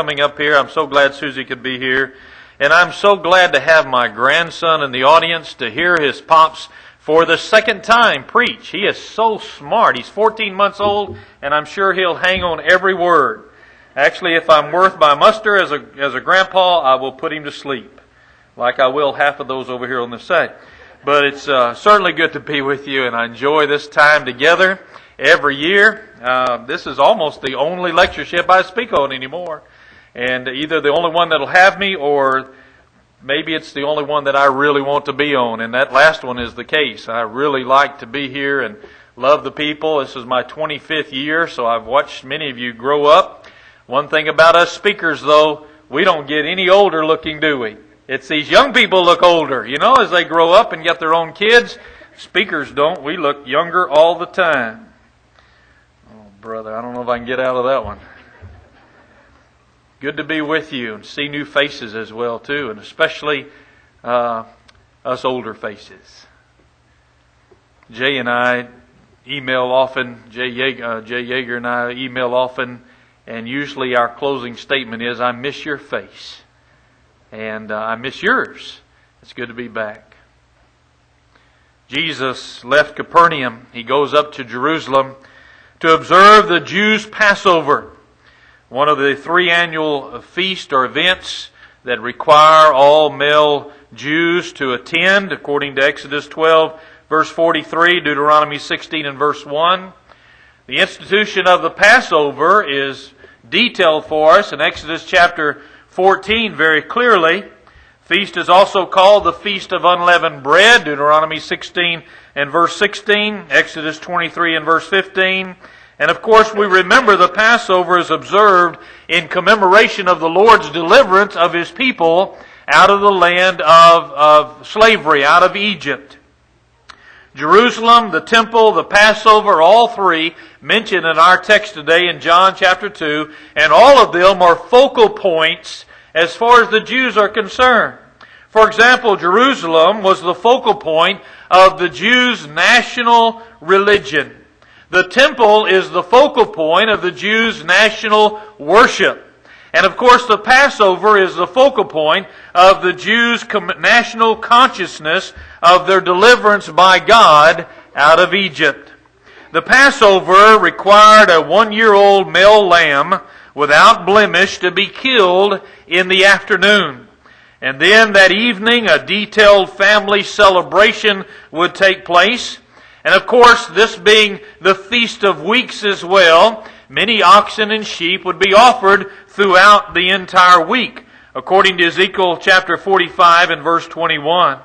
coming up here. I'm so glad Susie could be here. And I'm so glad to have my grandson in the audience to hear his pops for the second time preach. He is so smart. He's 14 months old, and I'm sure he'll hang on every word. Actually, if I'm worth my muster as a grandpa, I will put him to sleep, like I will half of those over here on this side. But it's certainly good to be with you, and I enjoy this time together every year. This is almost the only lectureship I speak on anymore. And either the only one that'll have me, or maybe it's the only one that I really want to be on. And that last one is the case. I really like to be here and love the people. This is my 25th year, so I've watched many of you grow up. One thing about us speakers, though, we don't get any older looking, do we? It's these young people look older, as they grow up and get their own kids. Speakers don't. We look younger all the time. Oh, brother, I don't know if I can get out of that one. Good to be with you and see new faces as well, too, and especially us older faces. Jay and I email often. Jay Yeager and I email often, and usually our closing statement is, "I miss your face." And I miss yours. It's good to be back. Jesus left Capernaum. He goes up to Jerusalem to observe the Jews' Passover, one of the 3 annual feasts or events that require all male Jews to attend, according to Exodus 12, verse 43, Deuteronomy 16 and verse 1. The institution of the Passover is detailed for us in Exodus chapter 14 very clearly. Feast is also called the Feast of Unleavened Bread, Deuteronomy 16 and verse 16, Exodus 23 and verse 15. And of course we remember the Passover is observed in commemoration of the Lord's deliverance of His people out of the land of slavery, out of Egypt. Jerusalem, the temple, the Passover, all three mentioned in our text today in John chapter 2, and all of them are focal points as far as the Jews are concerned. For example, Jerusalem was the focal point of the Jews' national religion. The temple is the focal point of the Jews' national worship. And of course, the Passover is the focal point of the Jews' national consciousness of their deliverance by God out of Egypt. The Passover required a 1-year-old male lamb without blemish to be killed in the afternoon. And then that evening, a detailed family celebration would take place. And of course, this being the Feast of Weeks as well, many oxen and sheep would be offered throughout the entire week, according to Ezekiel chapter 45 and verse 21.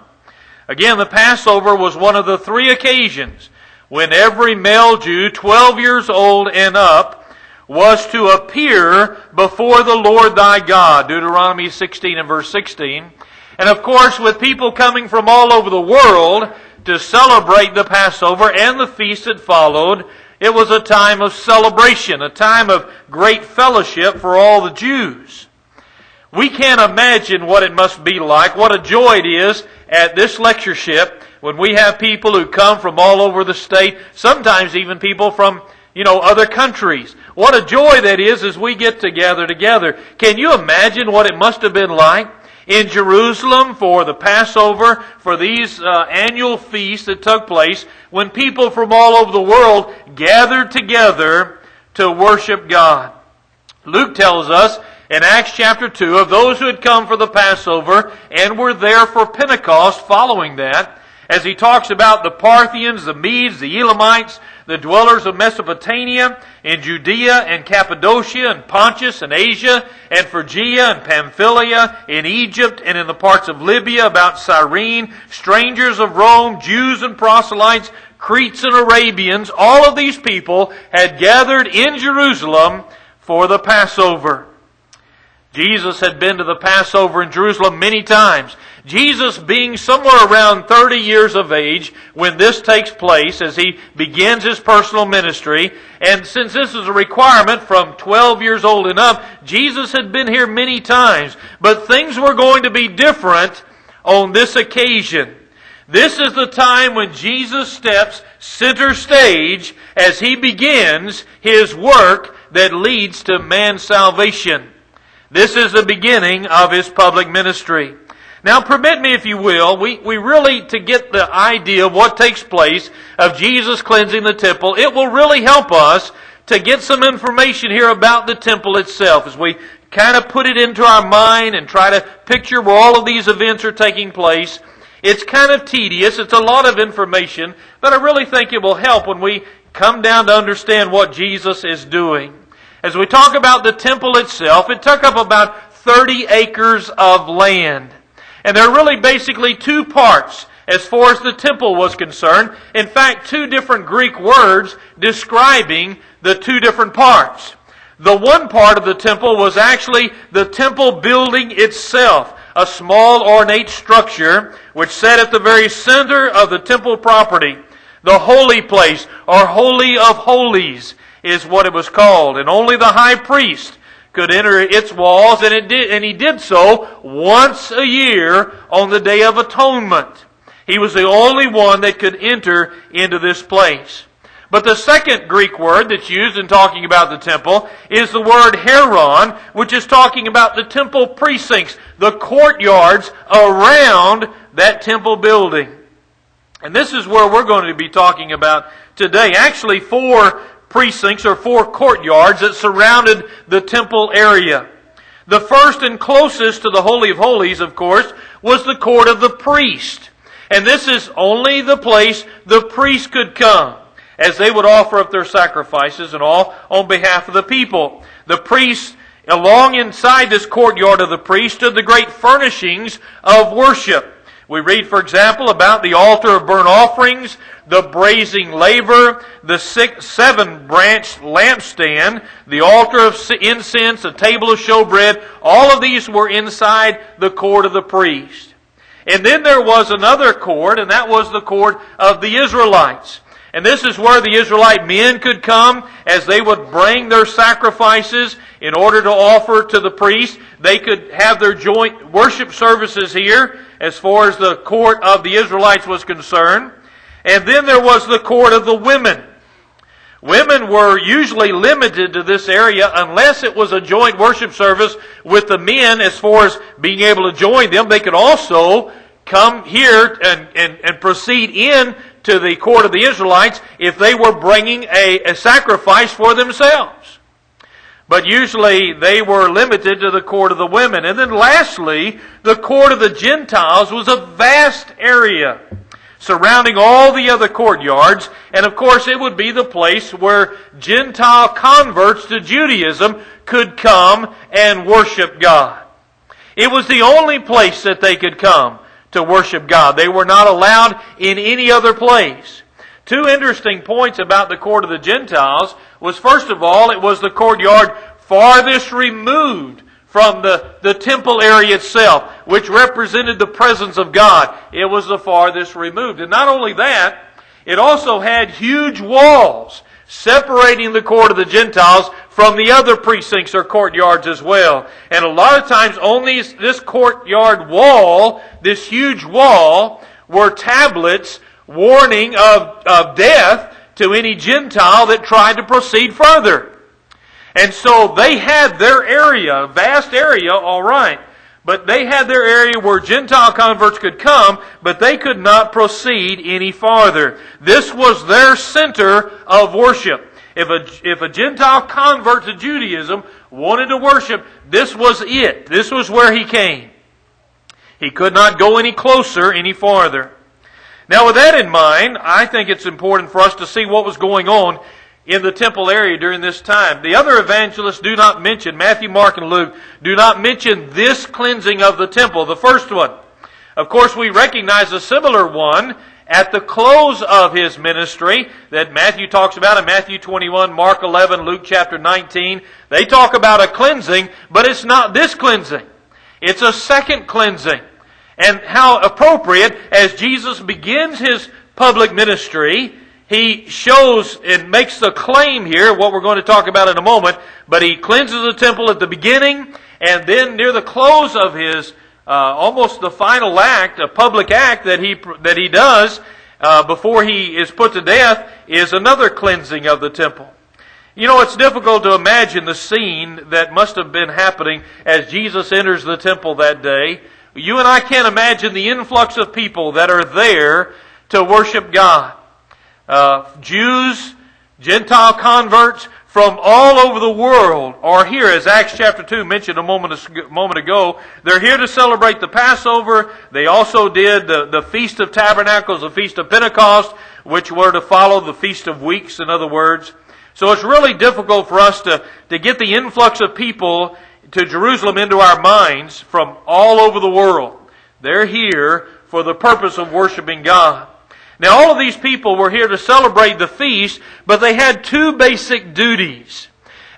Again, the Passover was one of the 3 occasions when every male Jew, 12 years old and up, was to appear before the Lord thy God, Deuteronomy 16 and verse 16. And of course, with people coming from all over the world to celebrate the Passover and the feast that followed, it was a time of celebration, a time of great fellowship for all the Jews. We can't imagine what it must be like, what a joy it is at this lectureship when we have people who come from all over the state, sometimes even people from, other countries. What a joy that is as we get together. Can you imagine what it must have been like in Jerusalem for the Passover, for these annual feasts that took place, when people from all over the world gathered together to worship God? Luke tells us in Acts chapter 2 of those who had come for the Passover and were there for Pentecost following that, as he talks about the Parthians, the Medes, the Elamites, the dwellers of Mesopotamia, in Judea and Cappadocia and Pontus and Asia and Phrygia and Pamphylia, in Egypt and in the parts of Libya about Cyrene, strangers of Rome, Jews and proselytes, Cretes and Arabians, all of these people had gathered in Jerusalem for the Passover. Jesus had been to the Passover in Jerusalem many times. Jesus being somewhere around 30 years of age when this takes place as he begins his personal ministry. And since this is a requirement from 12 years old and up, Jesus had been here many times. But things were going to be different on this occasion. This is the time when Jesus steps center stage as he begins his work that leads to man's salvation. This is the beginning of His public ministry. Now permit me, if you will, we really, to get the idea of what takes place of Jesus cleansing the temple, it will really help us to get some information here about the temple itself as we kind of put it into our mind and try to picture where all of these events are taking place. It's kind of tedious, it's a lot of information, but I really think it will help when we come down to understand what Jesus is doing. As we talk about the temple itself, it took up about 30 acres of land. And there are really basically two parts as far as the temple was concerned. In fact, two different Greek words describing the two different parts. The one part of the temple was actually the temple building itself, a small ornate structure which sat at the very center of the temple property. The holy place, or Holy of Holies, is what it was called. And only the high priest could enter its walls, and he did so once a year on the Day of Atonement. He was the only one that could enter into this place. But the second Greek word that's used in talking about the temple is the word heron, which is talking about the temple precincts, the courtyards around that temple building. And this is where we're going to be talking about today. Actually, 4 precincts or 4 courtyards that surrounded the temple area. The first and closest to the Holy of Holies, of course, was the court of the priest. And this is only the place the priest could come, as they would offer up their sacrifices and all on behalf of the people. The priests, along inside this courtyard of the priest, stood the great furnishings of worship. We read, for example, about the altar of burnt offerings, the brazen laver, the 7-branched lampstand, the altar of incense, a table of showbread. All of these were inside the court of the priest. And then there was another court, and that was the court of the Israelites. And this is where the Israelite men could come as they would bring their sacrifices in order to offer to the priest. They could have their joint worship services here as far as the court of the Israelites was concerned. And then there was the court of the women. Women were usually limited to this area unless it was a joint worship service with the men as far as being able to join them. They could also come here and proceed in to the court of the Israelites if they were bringing a sacrifice for themselves. But usually they were limited to the court of the women. And then lastly, the court of the Gentiles was a vast area surrounding all the other courtyards. And of course it would be the place where Gentile converts to Judaism could come and worship God. It was the only place that they could come to worship God. They were not allowed in any other place. 2 interesting points about the court of the Gentiles was, first of all, it was the courtyard farthest removed from the temple area itself, which represented the presence of God. It was the farthest removed. And not only that, it also had huge walls separating the court of the Gentiles from the other precincts or courtyards as well. And a lot of times on this courtyard wall, this huge wall, were tablets warning of death to any Gentile that tried to proceed further. And so they had their area, a vast area, all right. But they had their area where Gentile converts could come, but they could not proceed any farther. This was their center of worship. If a Gentile convert to Judaism wanted to worship, this was it. This was where he came. He could not go any closer, any farther. Now with that in mind, I think it's important for us to see what was going on in the temple area during this time. The other evangelists do not mention, Matthew, Mark, and Luke, do not mention this cleansing of the temple, the first one. Of course, we recognize a similar one at the close of His ministry that Matthew talks about in Matthew 21, Mark 11, Luke chapter 19. They talk about a cleansing, but it's not this cleansing. It's a second cleansing. And how appropriate, as Jesus begins His public ministry, He shows and makes the claim here, what we're going to talk about in a moment, but He cleanses the temple at the beginning, and then near the close of His almost the final act, a public act that he does before He is put to death, is another cleansing of the temple. You know, it's difficult to imagine the scene that must have been happening as Jesus enters the temple that day. You and I can't imagine the influx of people that are there to worship God. Jews, Gentile converts from all over the world are here, as Acts chapter 2 mentioned a moment ago. They're here to celebrate the Passover. They also did the Feast of Tabernacles, the Feast of Pentecost, which were to follow the Feast of Weeks, in other words. So it's really difficult for us to get the influx of people to Jerusalem into our minds from all over the world. They're here for the purpose of worshiping God. Now, all of these people were here to celebrate the feast, but they had two basic duties.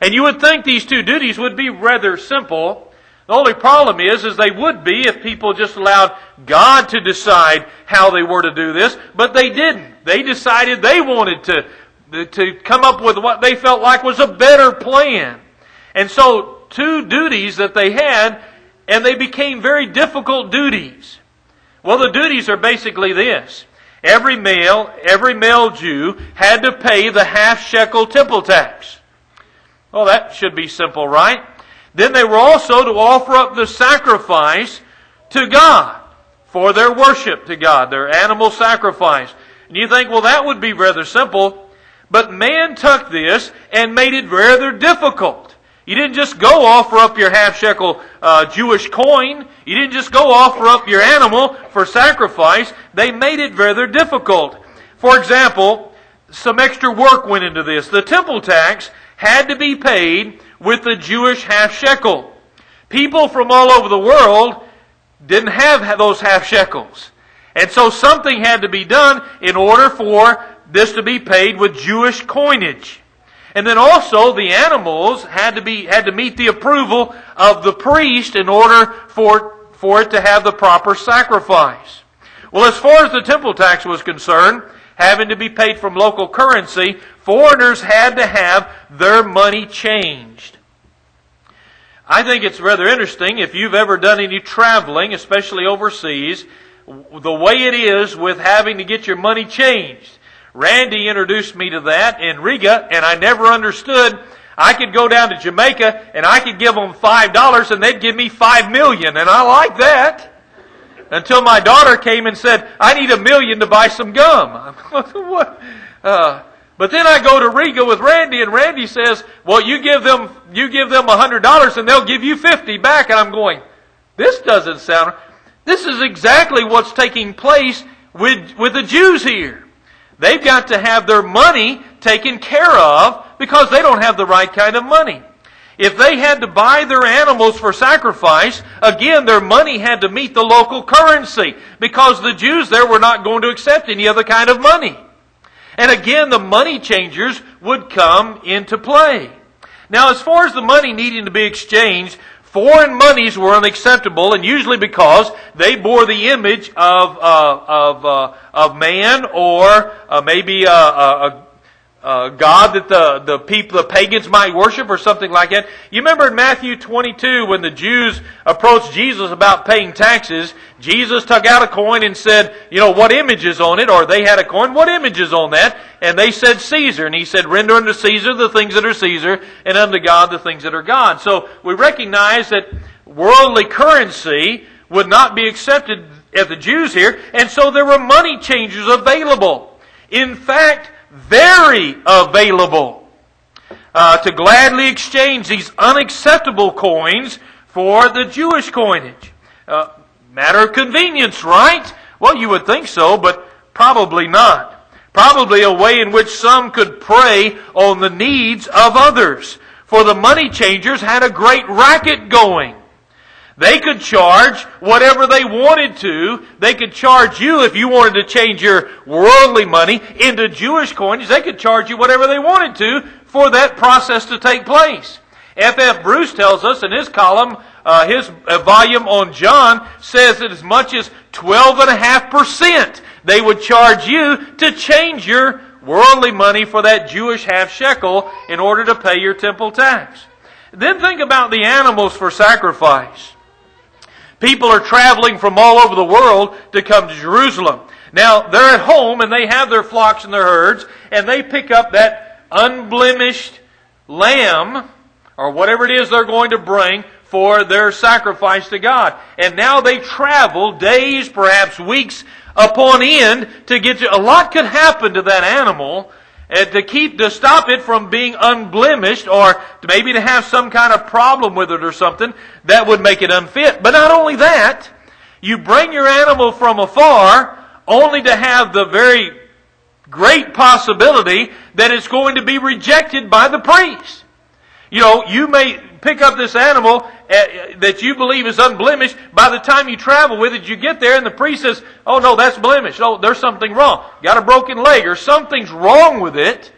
And you would think these two duties would be rather simple. The only problem is they would be if people just allowed God to decide how they were to do this, but they didn't. They decided they wanted to come up with what they felt like was a better plan. And so, two duties that they had, and they became very difficult duties. Well, the duties are basically this. Every male Jew had to pay the half-shekel temple tax. Well, that should be simple, right? Then they were also to offer up the sacrifice to God for their worship to God, their animal sacrifice. And you think, well, that would be rather simple. But man took this and made it rather difficult. You didn't just go offer up your half-shekel Jewish coin. You didn't just go offer up your animal for sacrifice. They made it rather difficult. For example, some extra work went into this. The temple tax had to be paid with the Jewish half-shekel. People from all over the world didn't have those half-shekels. And so something had to be done in order for this to be paid with Jewish coinage. And then also the animals had to meet the approval of the priest in order for it to have the proper sacrifice. Well, as far as the temple tax was concerned, having to be paid from local currency, foreigners had to have their money changed. I think it's rather interesting if you've ever done any traveling, especially overseas, the way it is with having to get your money changed. Randy introduced me to that in Riga, and I never understood. I could go down to Jamaica, and I could give them $5, and they'd give me $5 million, and I like that. Until my daughter came and said, I need $1 million to buy some gum. What? But then I go to Riga with Randy, and Randy says, well, you give them $100, and they'll give you $50 back. And I'm going, this doesn't sound... This is exactly what's taking place with the Jews here. They've got to have their money taken care of because they don't have the right kind of money. If they had to buy their animals for sacrifice, again, their money had to meet the local currency because the Jews there were not going to accept any other kind of money. And again, the money changers would come into play. Now, as far as the money needing to be exchanged, foreign monies were unacceptable, and usually because they bore the image of man or maybe a God that the pagans might worship or something like that. You remember in Matthew 22 when the Jews approached Jesus about paying taxes, Jesus took out a coin and said, what image is on it? Or they had a coin, what image is on that? And they said Caesar. And he said, render unto Caesar the things that are Caesar, and unto God the things that are God. So we recognize that worldly currency would not be accepted at the Jews here, and so there were money changers available. In fact, very available to gladly exchange these unacceptable coins for the Jewish coinage. Matter of convenience, right? Well, you would think so, but probably not. Probably a way in which some could prey on the needs of others. For the money changers had a great racket going. They could charge whatever they wanted to. They could charge you if you wanted to change your worldly money into Jewish coins. They could charge you whatever they wanted to for that process to take place. F.F. Bruce tells us in his column, his volume on John, says that as much as 12.5% they would charge you to change your worldly money for that Jewish half shekel in order to pay your temple tax. Then think about the animals for sacrifice. People are traveling from all over the world to come to Jerusalem. Now, they're at home and they have their flocks and their herds, and they pick up that unblemished lamb, or whatever it is they're going to bring for their sacrifice to God. And now they travel days, perhaps weeks upon end to get to. A lot could happen to that animal to stop it from being unblemished, or maybe to have some kind of problem with it or something that would make it unfit. But not only that, you bring your animal from afar only to have the very great possibility that it's going to be rejected by the priest. You know, you may pick up this animal that you believe is unblemished. By the time you travel with it, you get there and the priest says, "Oh no, that's blemished. Oh, there's something wrong. Got a broken leg, or something's wrong with it."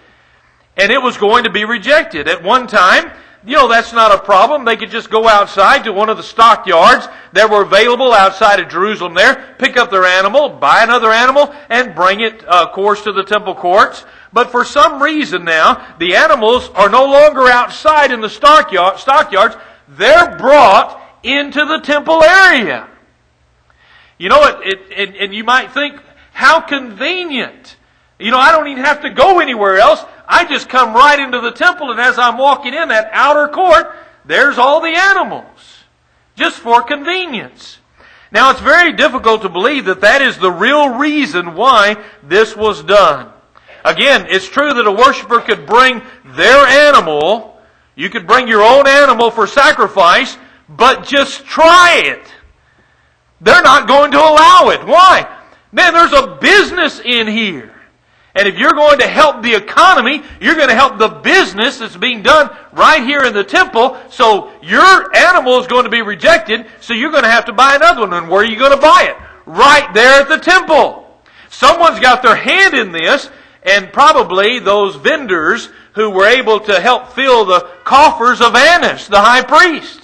And it was going to be rejected. At one time, you know, that's not a problem. They could just go outside to one of the stockyards that were available outside of Jerusalem there, pick up their animal, buy another animal, and bring it, of course, to the temple courts. But for some reason now, the animals are no longer outside in the stockyards. They're brought into the temple area. You know, and you might think, how convenient. You know, I don't even have to go anywhere else. I just come right into the temple, and as I'm walking in that outer court, there's all the animals. Just for convenience. Now, it's very difficult to believe that that is the real reason why this was done. Again, it's true that a worshiper could bring their animal. You could bring your own animal for sacrifice, but just try it. They're not going to allow it. Why? Man, there's a business in here. And if you're going to help the economy, you're going to help the business that's being done right here in the temple. So your animal is going to be rejected, so you're going to have to buy another one. And where are you going to buy it? Right there at the temple. Someone's got their hand in this, and probably those vendors who were able to help fill the coffers of Annas, the high priest.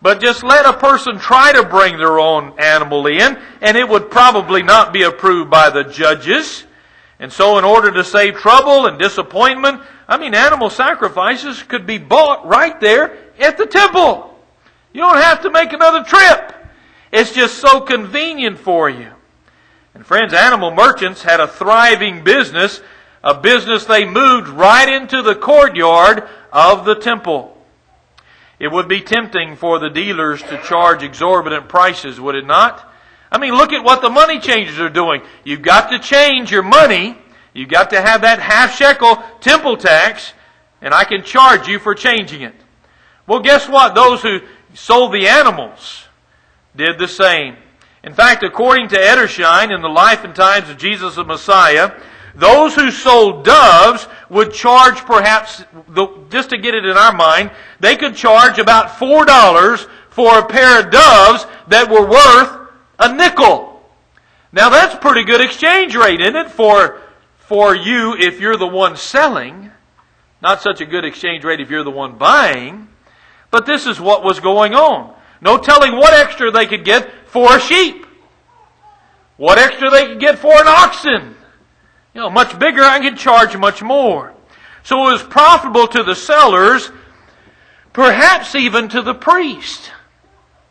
But just let a person try to bring their own animal in, and it would probably not be approved by the judges. And so in order to save trouble and disappointment, animal sacrifices could be bought right there at the temple. You don't have to make another trip. It's just so convenient for you. And friends, animal merchants had a thriving business, a business they moved right into the courtyard of the temple. It would be tempting for the dealers to charge exorbitant prices, would it not? Look at what the money changers are doing. You've got to change your money. You've got to have that half-shekel temple tax, and I can charge you for changing it. Well, guess what? Those who sold the animals did the same. In fact, according to Edersheim, in the life and times of Jesus the Messiah, those who sold doves would charge perhaps, just to get it in our mind, they could charge about $4 for a pair of doves that were worth a nickel. Now that's a pretty good exchange rate, isn't it, for you if you're the one selling? Not such a good exchange rate if you're the one buying. But this is what was going on. No telling what extra they could get for a sheep. What extra they could get for an oxen. Much bigger, I can charge much more. So it was profitable to the sellers, perhaps even to the priest.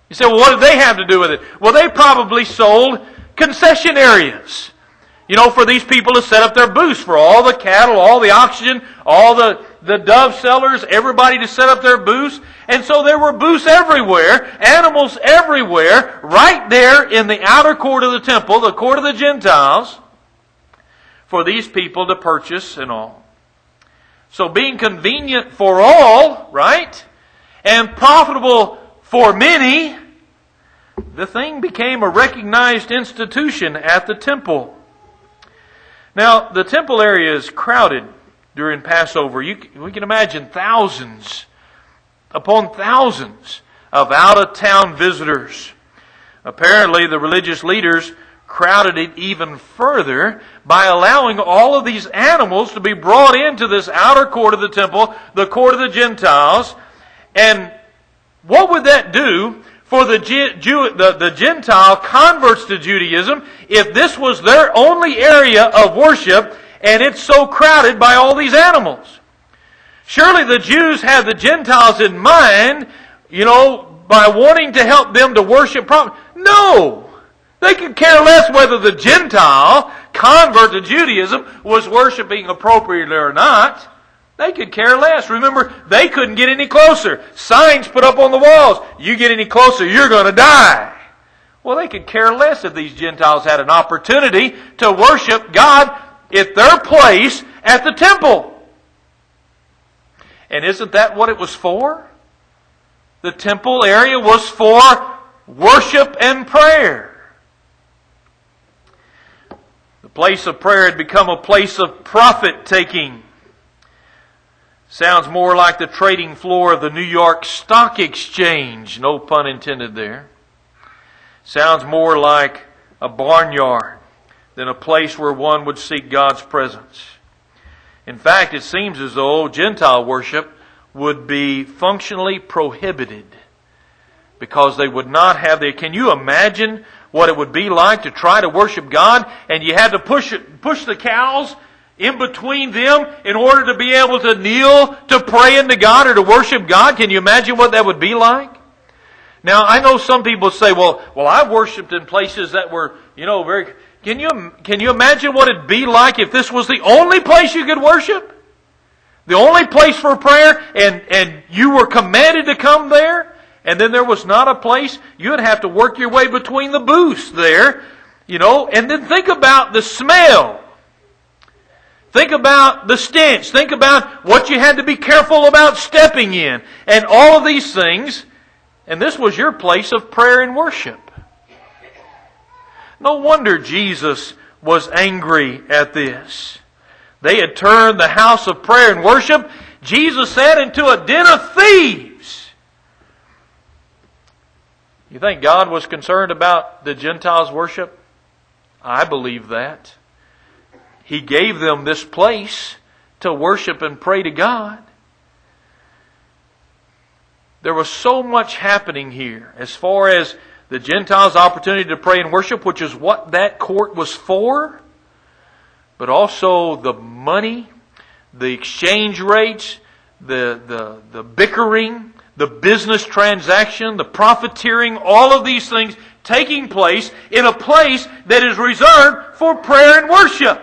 You say, well, what did they have to do with it? Well, they probably sold concession areas. For these people to set up their booths for all the cattle, all the oxygen, all the dove sellers, everybody to set up their booths. And so there were booths everywhere, animals everywhere, right there in the outer court of the temple, the court of the Gentiles, for these people to purchase and all. So being convenient for all, right, and profitable for many, the thing became a recognized institution at the temple. Now, the temple area is crowded during Passover. We can imagine thousands upon thousands of out-of-town visitors. Apparently, the religious leaders crowded it even further by allowing all of these animals to be brought into this outer court of the temple, the court of the Gentiles. And what would that do for the Gentile converts to Judaism if this was their only area of worship and it's so crowded by all these animals? Surely the Jews had the Gentiles in mind, by wanting to help them to worship properly. No! They could care less whether the Gentile convert to Judaism was worshiping appropriately or not. They could care less. Remember, they couldn't get any closer. Signs put up on the walls. You get any closer, you're going to die. Well, they could care less if these Gentiles had an opportunity to worship God at their place at the temple. And isn't that what it was for? The temple area was for worship and prayer. The place of prayer had become a place of profit-taking. Sounds more like the trading floor of the New York Stock Exchange. No pun intended there. Sounds more like a barnyard than a place where one would seek God's presence. In fact, it seems as though Gentile worship would be functionally prohibited because they would not have their... Can you imagine what it would be like to try to worship God and you had to push the cows in between them in order to be able to kneel to pray into God or to worship God? Can you imagine what that would be like? Now, I know some people say, well, I've worshipped in places that were, very... Can you imagine what it'd be like if this was the only place you could worship? The only place for prayer, and you were commanded to come there, and then there was not a place? You'd have to work your way between the booths there, and then think about the smell. Think about the stench. Think about what you had to be careful about stepping in, and all of these things. And this was your place of prayer and worship. No wonder Jesus was angry at this. They had turned the house of prayer and worship, Jesus said, into a den of thieves. You think God was concerned about the Gentiles' worship? I believe that. He gave them this place to worship and pray to God. There was so much happening here as far as the Gentiles' opportunity to pray and worship, which is what that court was for, but also the money, the exchange rates, the bickering, the business transaction, the profiteering, all of these things taking place in a place that is reserved for prayer and worship.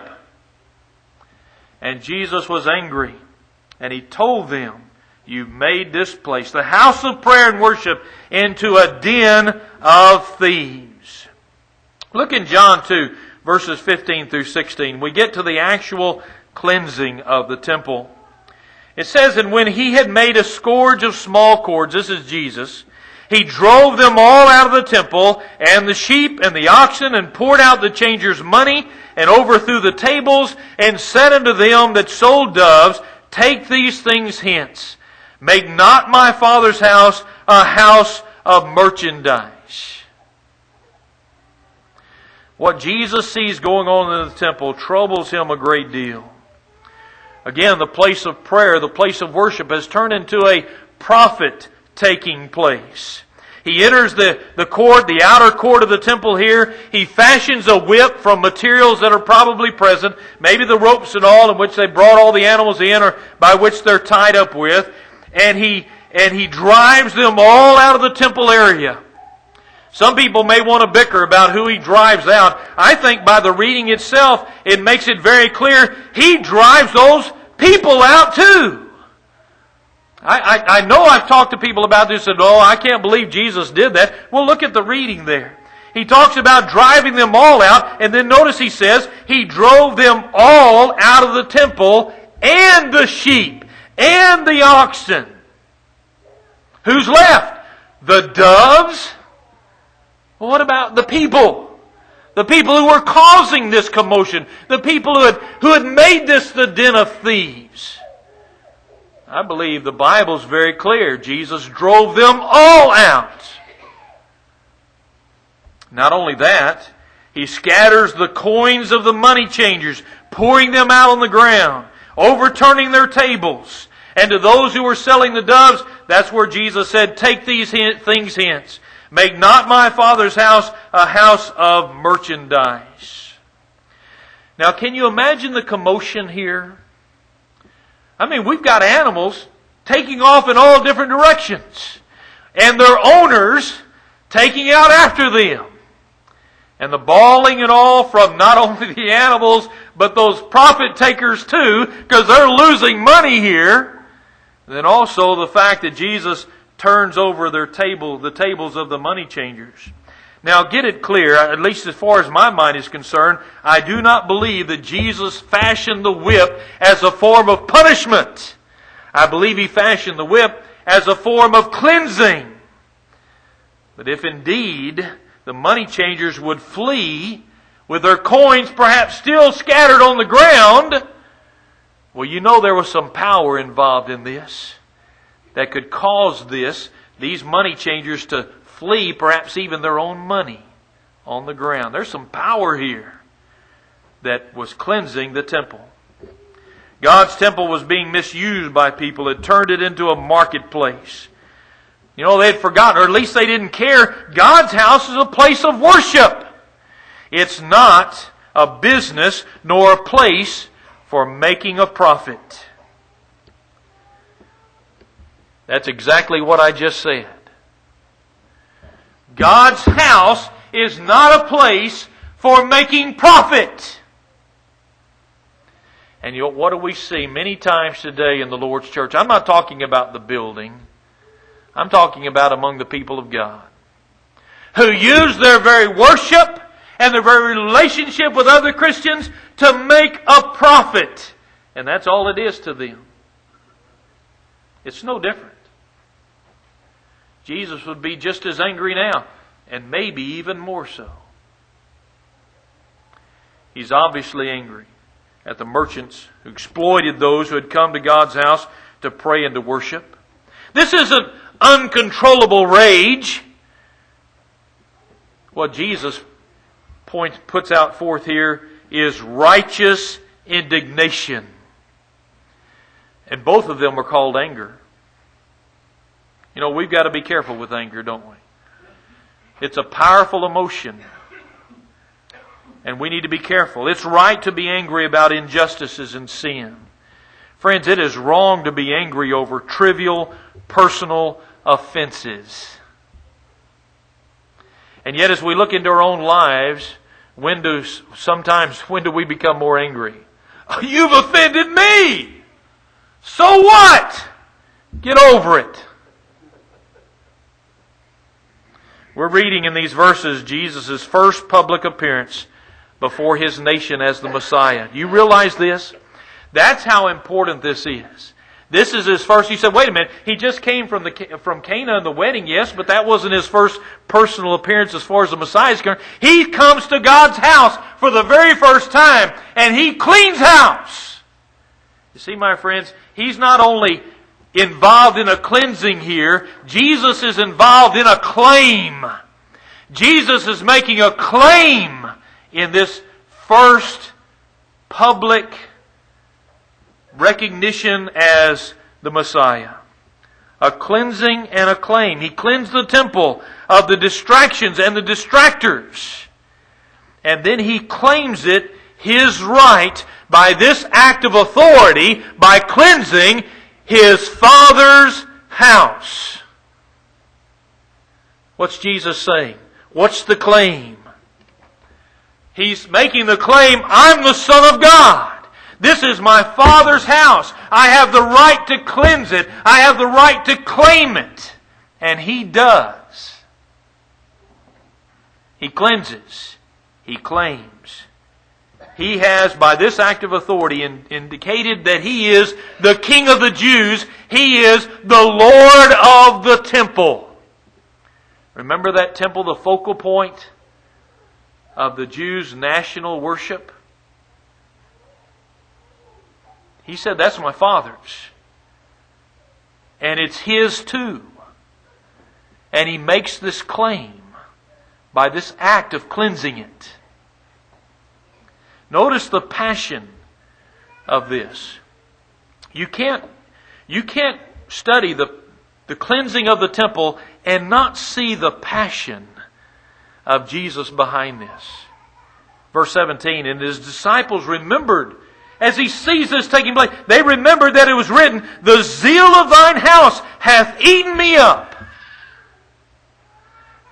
And Jesus was angry, and He told them, "You've made this place, the house of prayer and worship, into a den of thieves." Look in John 2, verses 15 through 16. We get to the actual cleansing of the temple. It says, "And when He had made a scourge of small cords," this is Jesus, "He drove them all out of the temple, and the sheep and the oxen, and poured out the changers' money, and overthrew the tables, and said unto them that sold doves, Take these things hence. Make not my Father's house a house of merchandise." What Jesus sees going on in the temple troubles Him a great deal. Again, the place of prayer, the place of worship, has turned into a profit-taking place. He enters the court, the outer court of the temple here. He fashions a whip from materials that are probably present, maybe the ropes and all in which they brought all the animals in, or by which they're tied up with. And he drives them all out of the temple area. Some people may want to bicker about who He drives out. I think by the reading itself, it makes it very clear He drives those people out too. I know I've talked to people about this and, I can't believe Jesus did that. Well, look at the reading there. He talks about driving them all out, and then notice He says, He drove them all out of the temple, and the sheep, and the oxen. Who's left? The doves? Well, what about the people? The people who were causing this commotion. The people who had made this the den of thieves. I believe the Bible's very clear. Jesus drove them all out. Not only that, He scatters the coins of the money changers, pouring them out on the ground, overturning their tables. And to those who were selling the doves, that's where Jesus said, "Take these things hence. Make not my Father's house a house of merchandise." Now, can you imagine the commotion here? I mean, we've got animals taking off in all different directions, and their owners taking out after them. and the bawling and all from not only the animals, but those profit takers too, because they're losing money here. And then also the fact that Jesus turns over the tables of the money changers. Now get it clear, at least as far as my mind is concerned, I do not believe that Jesus fashioned the whip as a form of punishment. I believe He fashioned the whip as a form of cleansing. But if indeed the money changers would flee with their coins perhaps still scattered on the ground, well, you know there was some power involved in this that could cause these money changers to flee perhaps even their own money on the ground. There's some power here that was cleansing the temple. God's temple was being misused by people. It turned it into a marketplace. You know, they'd forgotten, or at least they didn't care. God's house is a place of worship. It's not a business nor a place for making a profit. That's exactly what I just said. God's house is not a place for making profit. And you know, what do we see many times today in the Lord's church? I'm not talking about the building. I'm talking about among the people of God, who use their very worship and their very relationship with other Christians to make a profit. And that's all it is to them. It's no different. Jesus would be just as angry now, and maybe even more so. He's obviously angry at the merchants who exploited those who had come to God's house to pray and to worship. This isn't uncontrollable rage. What Jesus puts out forth here is righteous indignation. And both of them are called anger. You know, we've got to be careful with anger, don't we? It's a powerful emotion. And we need to be careful. It's right to be angry about injustices and sin. Friends, it is wrong to be angry over trivial, personal offenses. And yet as we look into our own lives, when do we become more angry? Oh, you've offended me! So what? Get over it. We're reading in these verses Jesus' first public appearance before His nation as the Messiah. Do you realize this? That's how important this is. This is His first. You said, wait a minute, He just came from Cana in the wedding, yes, but that wasn't His first personal appearance as far as the Messiah is concerned. He comes to God's house for the very first time, and He cleans house. You see, my friends, He's not only involved in a cleansing here, Jesus is involved in a claim. Jesus is making a claim in this first public recognition as the Messiah. A cleansing and a claim. He cleansed the temple of the distractions and the distractors. And then He claims it His right by this act of authority, by cleansing His Father's house. What's Jesus saying? What's the claim? He's making the claim, I'm the Son of God. This is my Father's house. I have the right to cleanse it. I have the right to claim it. And He does. He cleanses. He claims. He has, by this act of authority, indicated that He is the King of the Jews. He is the Lord of the temple. Remember that temple, the focal point of the Jews' national worship? He said, that's my Father's. And it's His too. And He makes this claim by this act of cleansing it. Notice the passion of this. You can't study the cleansing of the temple and not see the passion of Jesus behind this. Verse 17, and His disciples remembered, as He sees this taking place, they remembered that it was written, the zeal of thine house hath eaten me up.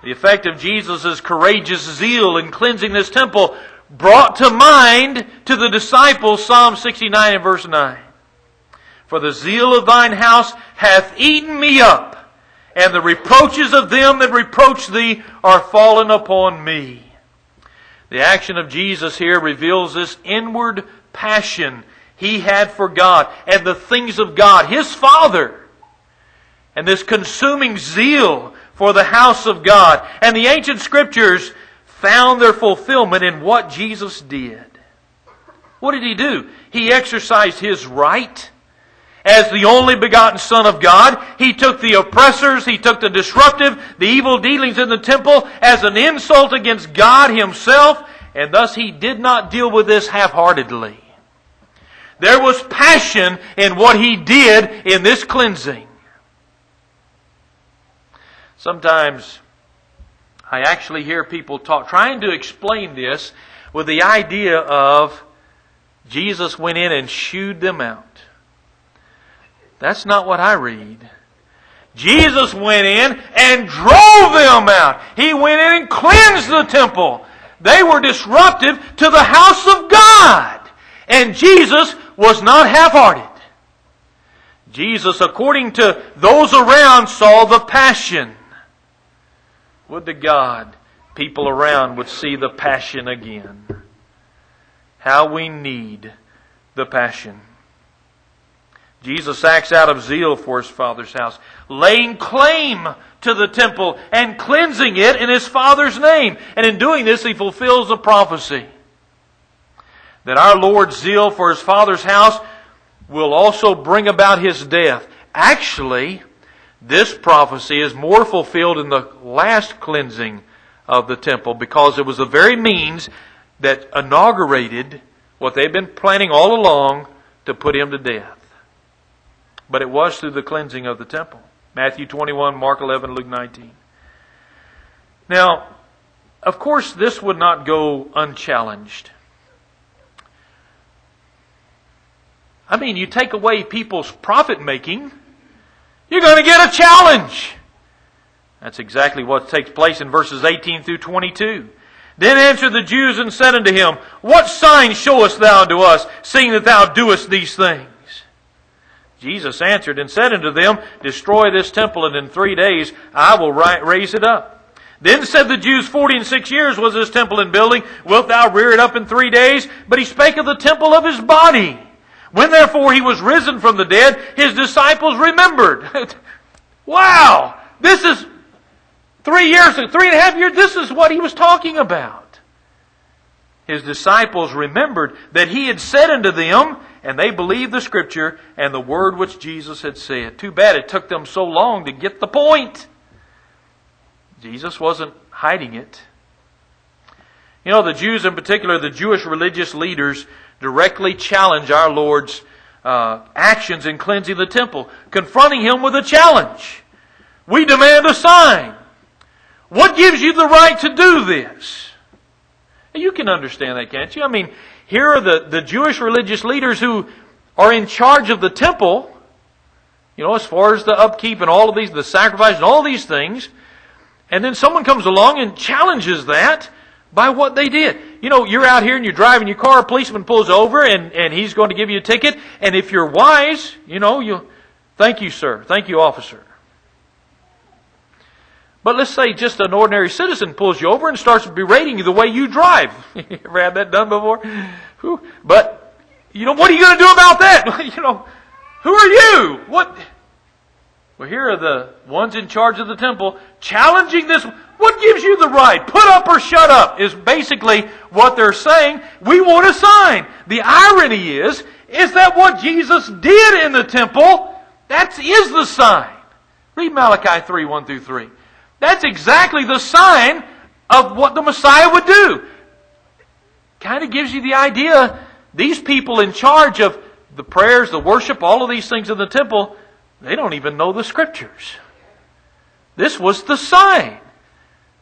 The effect of Jesus' courageous zeal in cleansing this temple brought to mind to the disciples Psalm 69 and verse 9. For the zeal of thine house hath eaten me up, and the reproaches of them that reproach thee are fallen upon me. The action of Jesus here reveals this inward passion He had for God and the things of God, His Father, and this consuming zeal for the house of God. And the ancient Scriptures found their fulfillment in what Jesus did. What did He do? He exercised His right as the only begotten Son of God. He took the oppressors, He took the disruptive, the evil dealings in the temple as an insult against God Himself, and thus He did not deal with this half-heartedly. There was passion in what He did in this cleansing. Sometimes I actually hear people talk, trying to explain this with the idea of Jesus went in and shooed them out. That's not what I read. Jesus went in and drove them out. He went in and cleansed the temple. They were disruptive to the house of God. And Jesus was not half-hearted. Jesus, according to those around, saw the passion. Would to God people around would see the passion again. How we need the passion. Jesus acts out of zeal for His Father's house, laying claim to the temple and cleansing it in His Father's name. And in doing this, He fulfills the prophecy that our Lord's zeal for His Father's house will also bring about His death. Actually, this prophecy is more fulfilled in the last cleansing of the temple, because it was the very means that inaugurated what they've been planning all along to put Him to death. But it was through the cleansing of the temple. Matthew 21, Mark 11, Luke 19. Now, of course, this would not go unchallenged. I mean, you take away people's profit-making, you're going to get a challenge. That's exactly what takes place in verses 18 through 22. Then answered the Jews and said unto Him, What sign showest Thou unto us, seeing that Thou doest these things? Jesus answered and said unto them, Destroy this temple, and in 3 days I will raise it up. Then said the Jews, 46 years was this temple in building. Wilt thou rear it up in 3 days? But He spake of the temple of His body. When therefore He was risen from the dead, His disciples remembered. Wow! This is 3.5 years. This is what He was talking about. His disciples remembered that He had said unto them, and they believed the Scripture and the word which Jesus had said. Too bad it took them so long to get the point. Jesus wasn't hiding it. You know, the Jews in particular, the Jewish religious leaders, directly challenge our Lord's actions in cleansing the temple, confronting Him with a challenge. We demand a sign. What gives you the right to do this? You can understand that, can't you? I mean, here are the Jewish religious leaders who are in charge of the temple, you know, as far as the upkeep and all of these, the sacrifice and all these things. And then someone comes along and challenges that by what they did. You know, you're out here and you're driving your car, a policeman pulls over and he's going to give you a ticket. And if you're wise, you know, you'll, thank you, sir. Thank you, officer. But let's say just an ordinary citizen pulls you over and starts berating you the way you drive. You ever had that done before? Whew. But, you know, what are you going to do about that? You know, who are you? What? Well, here are the ones in charge of the temple challenging this. What gives you the right? Put up or shut up is basically what they're saying. We want a sign. The irony is that what Jesus did in the temple, that is the sign. Read Malachi 3, 1 through 3. That's exactly the sign of what the Messiah would do. Kind of gives you the idea, these people in charge of the prayers, the worship, all of these things in the temple, they don't even know the Scriptures. This was the sign.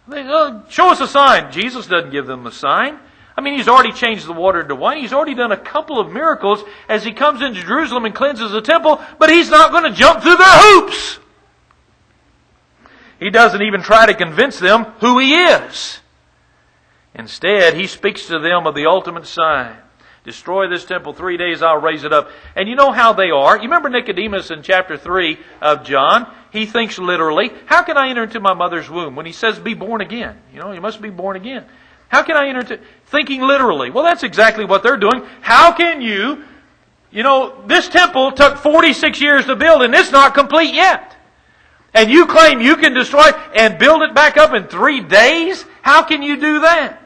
They, show us a sign. Jesus doesn't give them a sign. I mean, He's already changed the water into wine. He's already done a couple of miracles as He comes into Jerusalem and cleanses the temple, but He's not going to jump through their hoops. He doesn't even try to convince them who He is. Instead, He speaks to them of the ultimate sign. Destroy this temple, 3 days I'll raise it up. And you know how they are. You remember Nicodemus in chapter 3 of John? He thinks literally, how can I enter into my mother's womb? When he says be born again. You must be born again. How can I enter into... Thinking literally. Well, that's exactly what they're doing. How can you... this temple took 46 years to build and it's not complete yet. And you claim you can destroy it and build it back up in 3 days? How can you do that?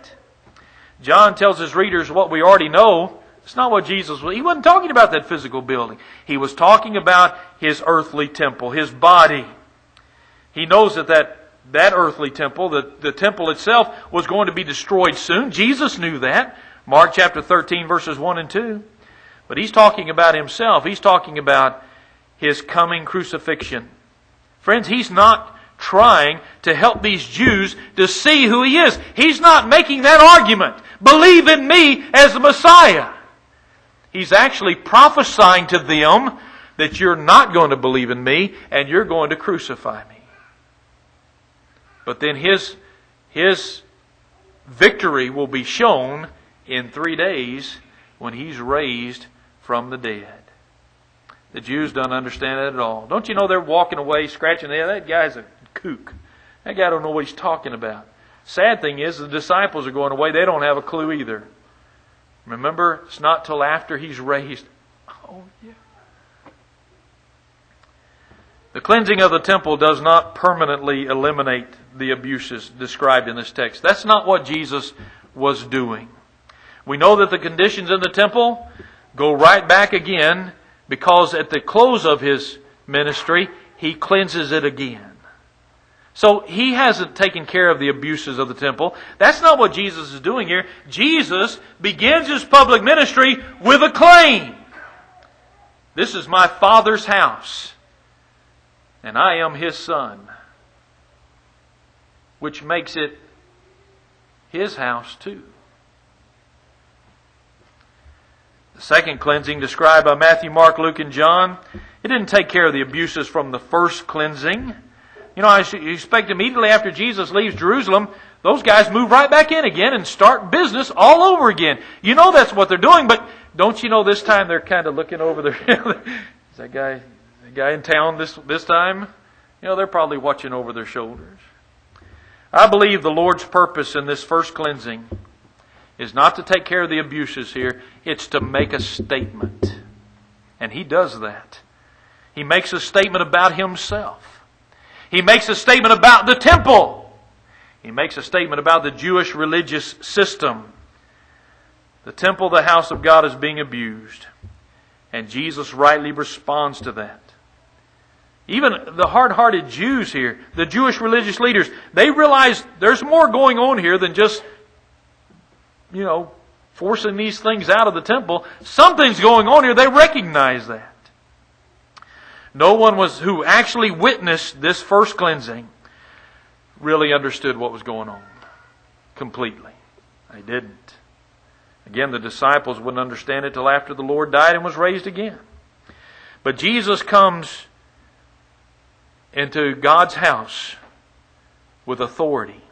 John tells his readers what we already know. It's not what Jesus was. He wasn't talking about that physical building. He was talking about His earthly temple, His body. He knows that earthly temple, the temple itself, was going to be destroyed soon. Jesus knew that. Mark chapter 13, verses 1 and 2. But He's talking about Himself. He's talking about His coming crucifixion. Friends, He's not trying to help these Jews to see who He is. He's not making that argument. Believe in me as the Messiah. He's actually prophesying to them that you're not going to believe in me and you're going to crucify me. But then His victory will be shown in 3 days when He's raised from the dead. The Jews don't understand that at all. Don't you know they're walking away scratching their head? That guy's a kook. That guy don't know what he's talking about. Sad thing is the disciples are going away. They don't have a clue either. Remember, it's not till after He's raised. Oh, yeah. The cleansing of the temple does not permanently eliminate the abuses described in this text. That's not what Jesus was doing. We know that the conditions in the temple go right back again because at the close of His ministry, He cleanses it again. So He hasn't taken care of the abuses of the temple. That's not what Jesus is doing here. Jesus begins His public ministry with a claim. This is my Father's house, and I am His Son. Which makes it His house too. The second cleansing described by Matthew, Mark, Luke, and John, it didn't take care of the abuses from the first cleansing. I expect immediately after Jesus leaves Jerusalem, those guys move right back in again and start business all over again. That's what they're doing, but don't you know this time they're kind of looking over their... Is that guy in town this time? They're probably watching over their shoulders. I believe the Lord's purpose in this first cleansing is not to take care of the abuses here. It's to make a statement. And He does that. He makes a statement about Himself. He makes a statement about the temple. He makes a statement about the Jewish religious system. The temple, the house of God, is being abused. And Jesus rightly responds to that. Even the hard-hearted Jews here, the Jewish religious leaders, they realize there's more going on here than just, forcing these things out of the temple. Something's going on here. They recognize that. No one who actually witnessed this first cleansing really understood what was going on completely. They didn't. Again, the disciples wouldn't understand it till after the Lord died and was raised again. But Jesus comes into God's house with authority.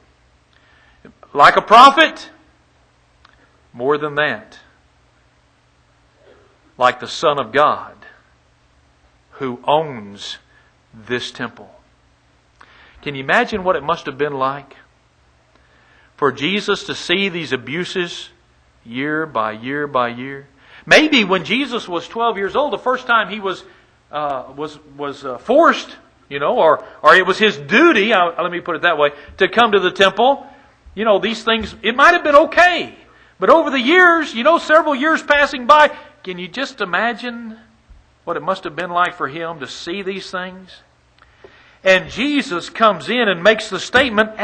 Like a prophet, more than that. Like the Son of God, who owns this temple. Can you imagine what it must have been like for Jesus to see these abuses year by year by year? Maybe when Jesus was 12 years old, the first time He was forced, or it was His duty, let me put it that way, to come to the temple. These things, it might have been okay. But over the years, several years passing by, can you just imagine what it must have been like for Him to see these things? And Jesus comes in and makes the statement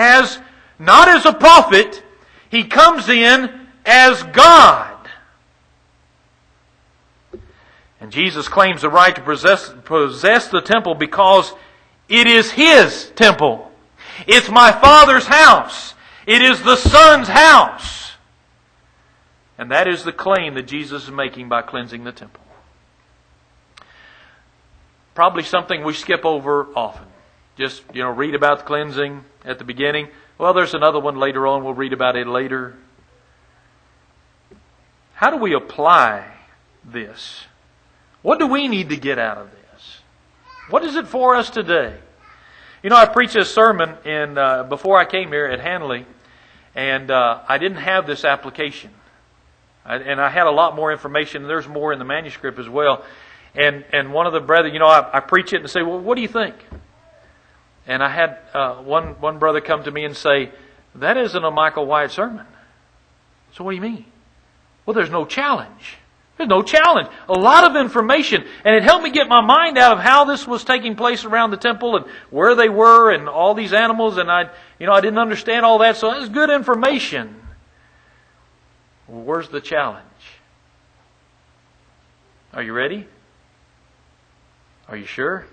not as a prophet, He comes in as God. And Jesus claims the right to possess the temple because it is His temple. It's my Father's house. It is the Son's house. And that is the claim that Jesus is making by cleansing the temple. Probably something we skip over often. Just, read about the cleansing at the beginning. Well, there's another one later on. We'll read about it later. How do we apply this? What do we need to get out of this? What is it for us today? I preached this sermon before I came here at Hanley, and I didn't have this application. And I had a lot more information. There's more in the manuscript as well. And one of the brethren, I preach it and say, well, what do you think? And I had one brother come to me and say, that isn't a Michael Wyatt sermon. So what do you mean? Well, there's no challenge. There's no challenge. A lot of information. And it helped me get my mind out of how this was taking place around the temple and where they were and all these animals. And I didn't understand all that. So it was good information. Well, where's the challenge? Are you ready? Are you sure?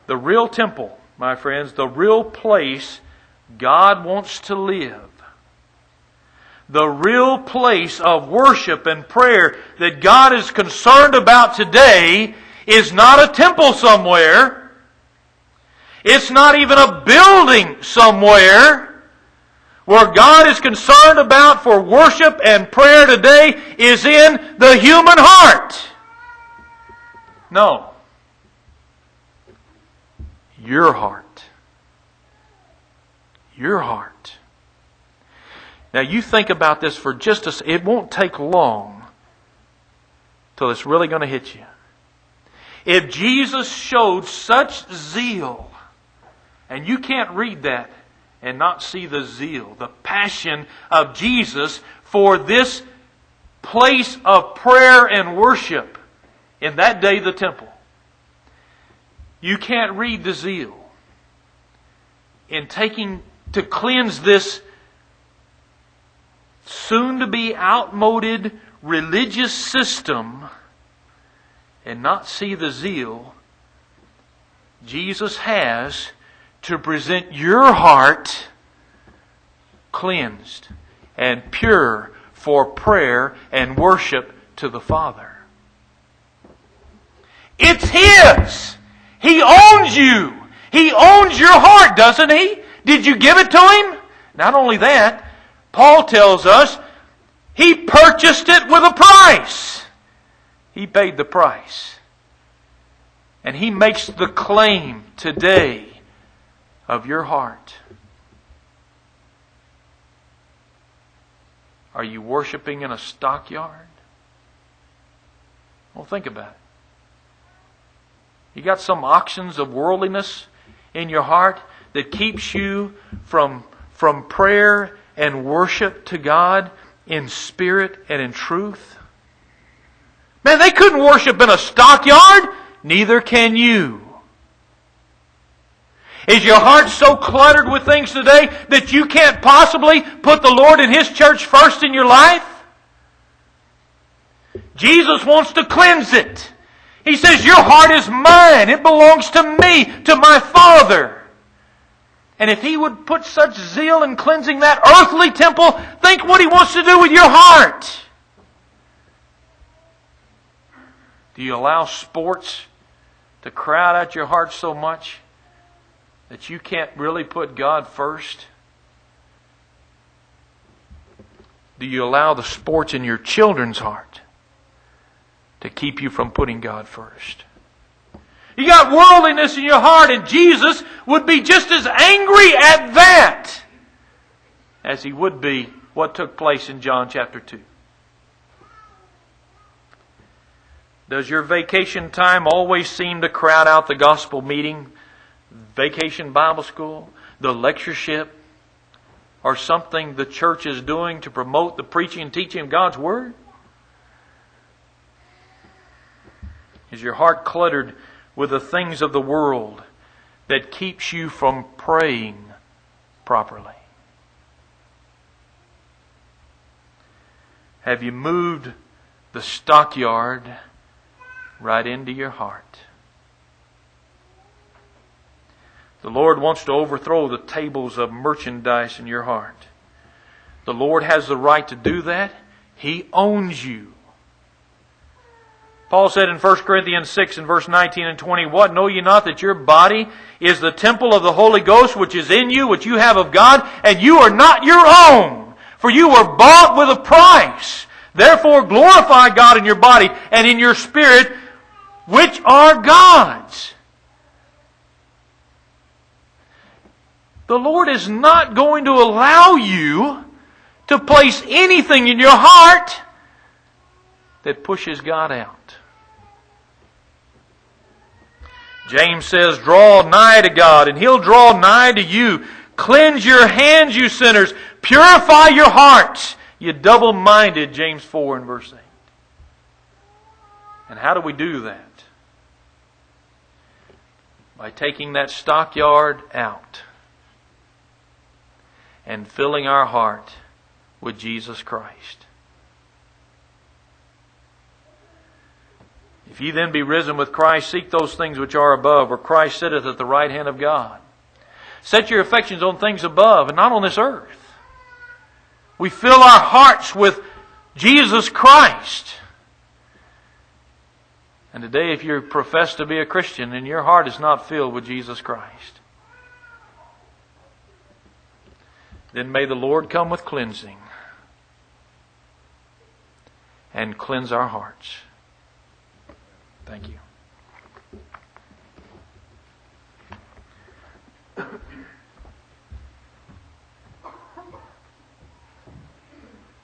The real temple, my friends, the real place God wants to live, the real place of worship and prayer that God is concerned about today is not a temple somewhere. It's not even a building somewhere. Where God is concerned about for worship and prayer today is in the human heart. No. Your heart. Your heart. Now you think about this for it won't take long till it's really going to hit you. If Jesus showed such zeal, and you can't read that and not see the zeal, the passion of Jesus for this place of prayer and worship in that day, the temple. You can't read the zeal in taking to cleanse this soon-to-be outmoded religious system and not see the zeal Jesus has to present your heart cleansed and pure for prayer and worship to the Father. It's His! He owns you! He owns your heart, doesn't He? Did you give it to Him? Not only that, Paul tells us He purchased it with a price. He paid the price. And He makes the claim today of your heart. Are you worshiping in a stockyard? Well, think about it. You got some auctions of worldliness in your heart that keeps you from prayer and worship to God in spirit and in truth? Man, they couldn't worship in a stockyard. Neither can you. Is your heart so cluttered with things today that you can't possibly put the Lord and His church first in your life? Jesus wants to cleanse it. He says, your heart is mine. It belongs to me, to my Father. And if He would put such zeal in cleansing that earthly temple, think what He wants to do with your heart. Do you allow sports to crowd out your heart so much that you can't really put God first? Do you allow the sports in your children's heart to keep you from putting God first? You got worldliness in your heart, and Jesus would be just as angry at that as He would be what took place in John chapter 2. Does your vacation time always seem to crowd out the gospel meeting, vacation Bible school, the lectureship, or something the church is doing to promote the preaching and teaching of God's Word? Is your heart cluttered with the things of the world that keeps you from praying properly? Have you moved the stockyard right into your heart? The Lord wants to overthrow the tables of merchandise in your heart. The Lord has the right to do that. He owns you. Paul said in 1 Corinthians 6 and verse 19 and 20, "What, know ye not that your body is the temple of the Holy Ghost which is in you, which you have of God, and you are not your own? For you were bought with a price. Therefore glorify God in your body and in your spirit, which are God's." The Lord is not going to allow you to place anything in your heart that pushes God out. James says, "Draw nigh to God, and He'll draw nigh to you. Cleanse your hands, you sinners. Purify your hearts, you double-minded," James 4 and verse 8. And how do we do that? By taking that stockyard out and filling our heart with Jesus Christ. "If ye then be risen with Christ, seek those things which are above, where Christ sitteth at the right hand of God." Set your affections on things above and not on this earth. We fill our hearts with Jesus Christ. And today, if you profess to be a Christian and your heart is not filled with Jesus Christ, then may the Lord come with cleansing and cleanse our hearts. Thank you.